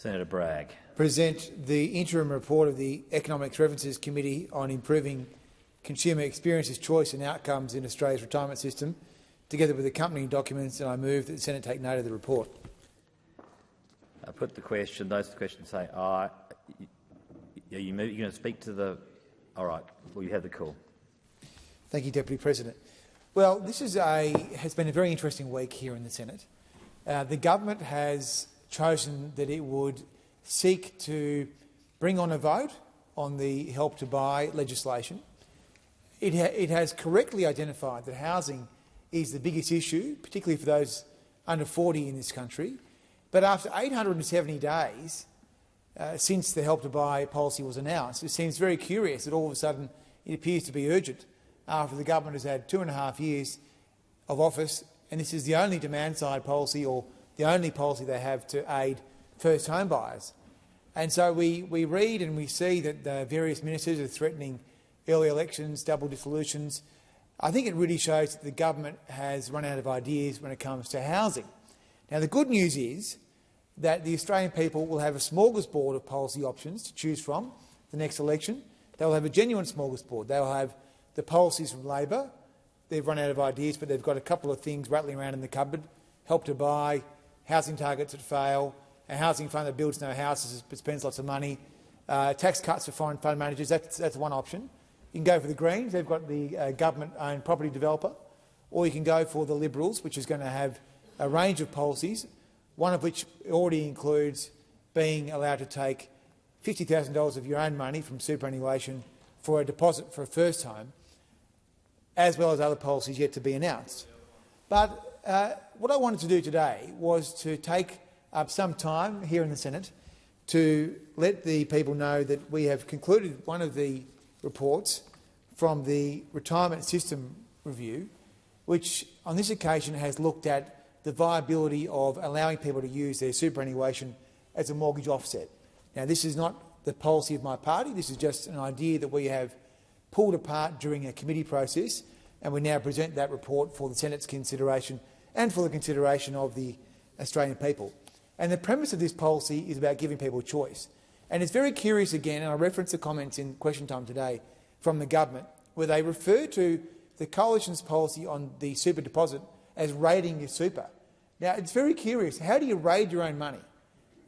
Senator Bragg. Present the interim report of the Economic References Committee on improving consumer experiences, choice and outcomes in Australia's retirement system, together with accompanying documents, and I move that the Senate take note of the report. I put the question. Those the question say aye. Are you going to speak to the? All right. Well, you have the call. Thank you, Deputy President. Well, this has been a very interesting week here in the Senate. The government has chosen that it would seek to bring on a vote on the Help to Buy legislation. It has correctly identified that housing is the biggest issue, particularly for those under 40 in this country. But after 870 days since the Help to Buy policy was announced, it seems very curious that all of a sudden it appears to be urgent after the government has had 2.5 years of office, and this is the only demand-side policy or the only policy they have to aid first home buyers. And so we read and we see that the various ministers are threatening early elections, double dissolutions. I think it really shows that the government has run out of ideas when it comes to housing. Now, the good news is that the Australian people will have a smorgasbord of policy options to choose from the next election. They will have a genuine smorgasbord. They will have the policies from Labor. They've run out of ideas, but they've got a couple of things rattling around in the cupboard: Help to Buy, housing targets that fail, a housing fund that builds no houses but spends lots of money, tax cuts for foreign fund managers. That's one option. You can go for the Greens. They've got the government-owned property developer. Or you can go for the Liberals, which is going to have a range of policies, one of which already includes being allowed to take $50,000 of your own money from superannuation for a deposit for a first home, as well as other policies yet to be announced. But what I wanted to do today was to take up some time here in the Senate to let the people know that we have concluded one of the reports from the Retirement System Review, which on this occasion has looked at the viability of allowing people to use their superannuation as a mortgage offset. Now, this is not the policy of my party. This is just an idea that we have pulled apart during a committee process, and we now present that report for the Senate's consideration and for the consideration of the Australian people. And the premise of this policy is about giving people choice. And it's very curious again, and I reference the comments in question time today from the government, where they refer to the Coalition's policy on the super deposit as raiding your super. Now, it's very curious. How do you raid your own money?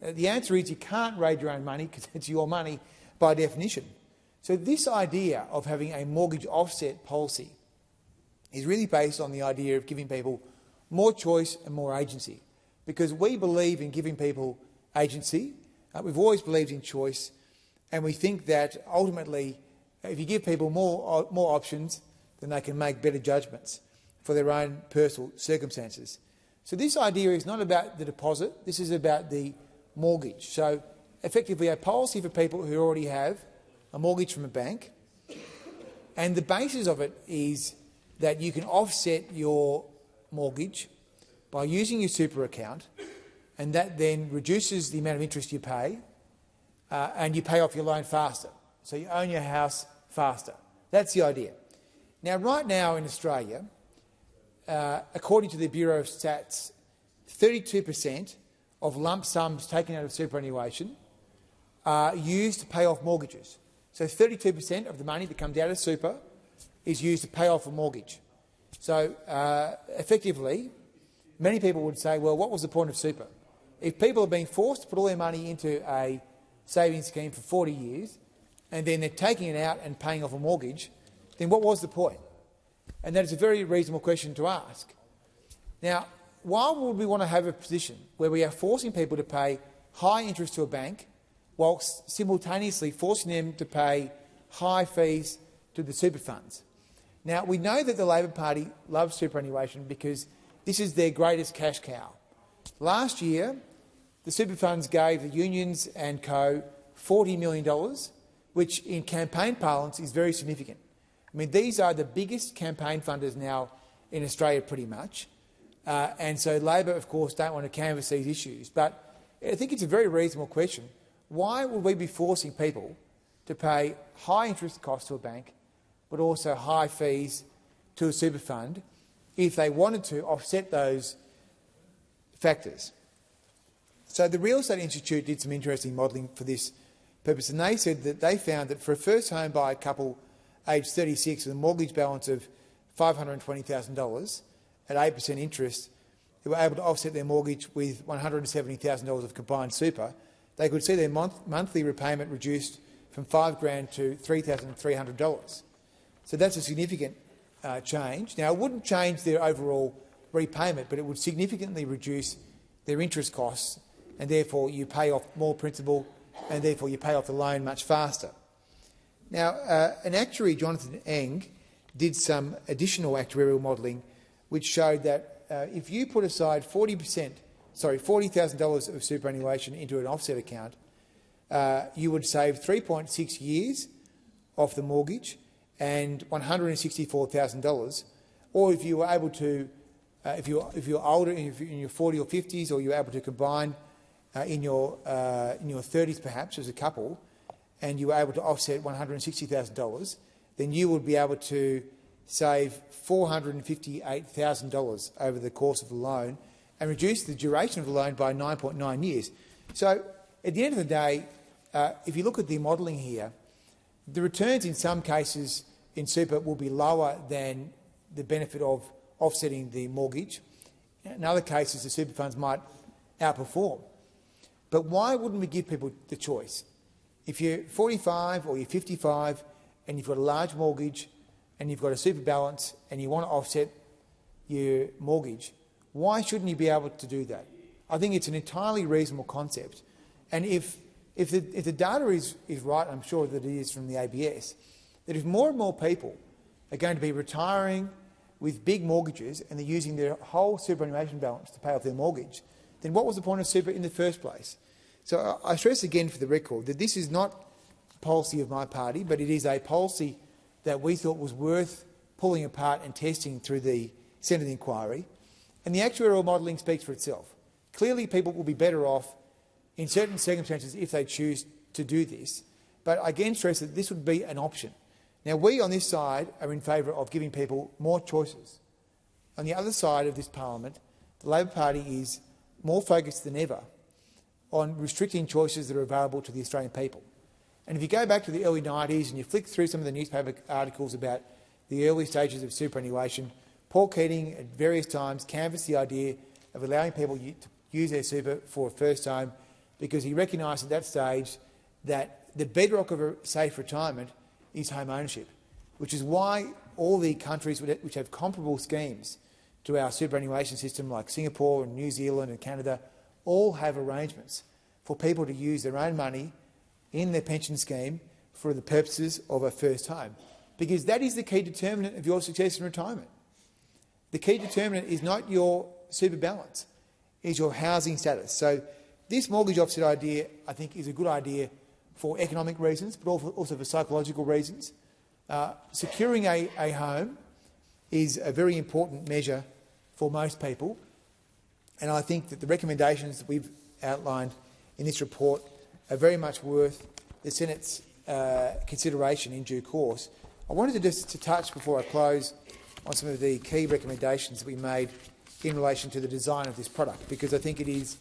The answer is you can't raid your own money because it's your money by definition. So this idea of having a mortgage offset policy is really based on the idea of giving people more choice and more agency, because we believe in giving people agency. We've always believed in choice, and we think that ultimately if you give people more options, then they can make better judgments for their own personal circumstances. So this idea is not about the deposit, this is about the mortgage. So effectively a policy for people who already have a mortgage from a bank, and the basis of it is that you can offset your mortgage by using your super account, and that then reduces the amount of interest you pay, and you pay off your loan faster. So you own your house faster. That's the idea. Now, right now in Australia, according to the Bureau of Stats, 32% of lump sums taken out of superannuation are used to pay off mortgages. So 32% of the money that comes out of super is used to pay off a mortgage. So effectively, many people would say, well, what was the point of super? If people are being forced to put all their money into a savings scheme for 40 years and then they're taking it out and paying off a mortgage, then what was the point? And that is a very reasonable question to ask. Now, why would we want to have a position where we are forcing people to pay high interest to a bank whilst simultaneously forcing them to pay high fees to the super funds? Now, we know that the Labor Party loves superannuation because this is their greatest cash cow. Last year, the super funds gave the unions and co $40 million, which in campaign parlance is very significant. I mean, these are the biggest campaign funders now in Australia pretty much. And so Labor, of course, don't want to canvass these issues. But I think it's a very reasonable question. Why would we be forcing people to pay high interest costs to a bank but also high fees to a super fund if they wanted to offset those factors? So the Real Estate Institute did some interesting modelling for this purpose, and they said that they found that for a first home buyer couple aged 36 with a mortgage balance of $520,000 at 8% interest, who were able to offset their mortgage with $170,000 of combined super, they could see their monthly repayment reduced from $5,000 to $3,300. So that's a significant change. Now, it wouldn't change their overall repayment, but it would significantly reduce their interest costs, and therefore you pay off more principal, and therefore you pay off the loan much faster. Now, an actuary, Jonathan Eng, did some additional actuarial modelling which showed that if you put aside $40,000 of superannuation into an offset account, you would save 3.6 years off the mortgage and $164,000. Or if you were able to, if you're older, in your 40s or 50s, or you're able to combine in your 30s perhaps as a couple, and you were able to offset $160,000, then you would be able to save $458,000 over the course of the loan and reduce the duration of the loan by 9.9 years. So at the end of the day, if you look at the modelling here, the returns in some cases in super will be lower than the benefit of offsetting the mortgage. In other cases, the super funds might outperform. But why wouldn't we give people the choice? If you're 45 or you're 55 and you've got a large mortgage and you've got a super balance and you want to offset your mortgage, why shouldn't you be able to do that? I think it's an entirely reasonable concept. And if the data is right, I'm sure that it is from the ABS, that if more and more people are going to be retiring with big mortgages and they're using their whole superannuation balance to pay off their mortgage, then what was the point of super in the first place? So I stress again for the record that this is not a policy of my party, but it is a policy that we thought was worth pulling apart and testing through the Senate inquiry. And the actuarial modelling speaks for itself. Clearly people will be better off in certain circumstances if they choose to do this, but I again stress that this would be an option. Now, we on this side are in favour of giving people more choices. On the other side of this parliament, the Labor Party is more focused than ever on restricting choices that are available to the Australian people. And if you go back to the early 90s and you flick through some of the newspaper articles about the early stages of superannuation, Paul Keating at various times canvassed the idea of allowing people to use their super for a first home because he recognised at that stage that the bedrock of a safe retirement is home ownership, which is why all the countries which have comparable schemes to our superannuation system, like Singapore and New Zealand and Canada, all have arrangements for people to use their own money in their pension scheme for the purposes of a first home, because that is the key determinant of your success in retirement. The key determinant is not your super balance, is your housing status. So this mortgage offset idea, I think, is a good idea for economic reasons, but also for psychological reasons. Securing a home is a very important measure for most people, and I think that the recommendations that we've outlined in this report are very much worth the Senate's consideration in due course. I wanted to just touch, before I close, on some of the key recommendations that we made in relation to the design of this product, because I think it is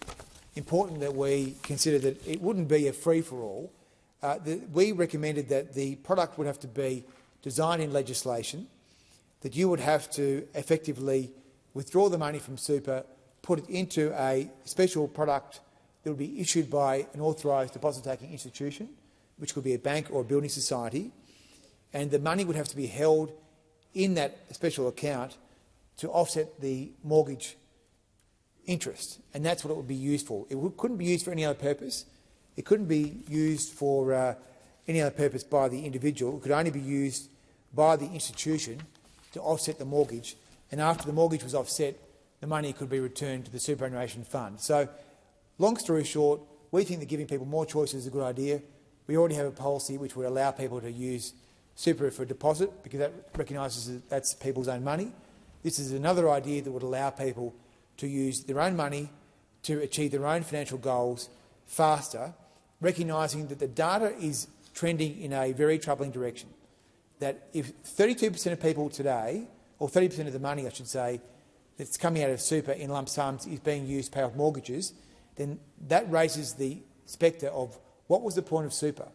important that we consider that it wouldn't be a free-for-all. We recommended that the product would have to be designed in legislation, that you would have to effectively withdraw the money from super, put it into a special product that would be issued by an authorised deposit-taking institution, which could be a bank or a building society, and the money would have to be held in that special account to offset the mortgage interest, and that's what it would be used for. It couldn't be used for any other purpose. It couldn't be used for any other purpose by the individual. It could only be used by the institution to offset the mortgage, and after the mortgage was offset, the money could be returned to the superannuation fund. So, long story short, we think that giving people more choices is a good idea. We already have a policy which would allow people to use super for a deposit, because that recognises that that's people's own money. This is another idea that would allow people to use their own money to achieve their own financial goals faster, recognising that the data is trending in a very troubling direction. That if 32% of people today, or 30% of the money, I should say, that's coming out of super in lump sums is being used to pay off mortgages, then that raises the spectre of what was the point of super.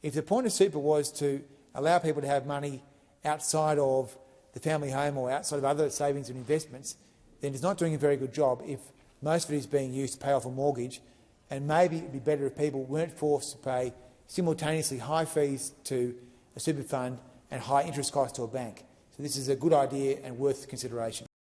If the point of super was to allow people to have money outside of the family home or outside of other savings and investments, then it's not doing a very good job if most of it is being used to pay off a mortgage, and maybe it would be better if people weren't forced to pay simultaneously high fees to a super fund and high interest costs to a bank. So this is a good idea and worth consideration.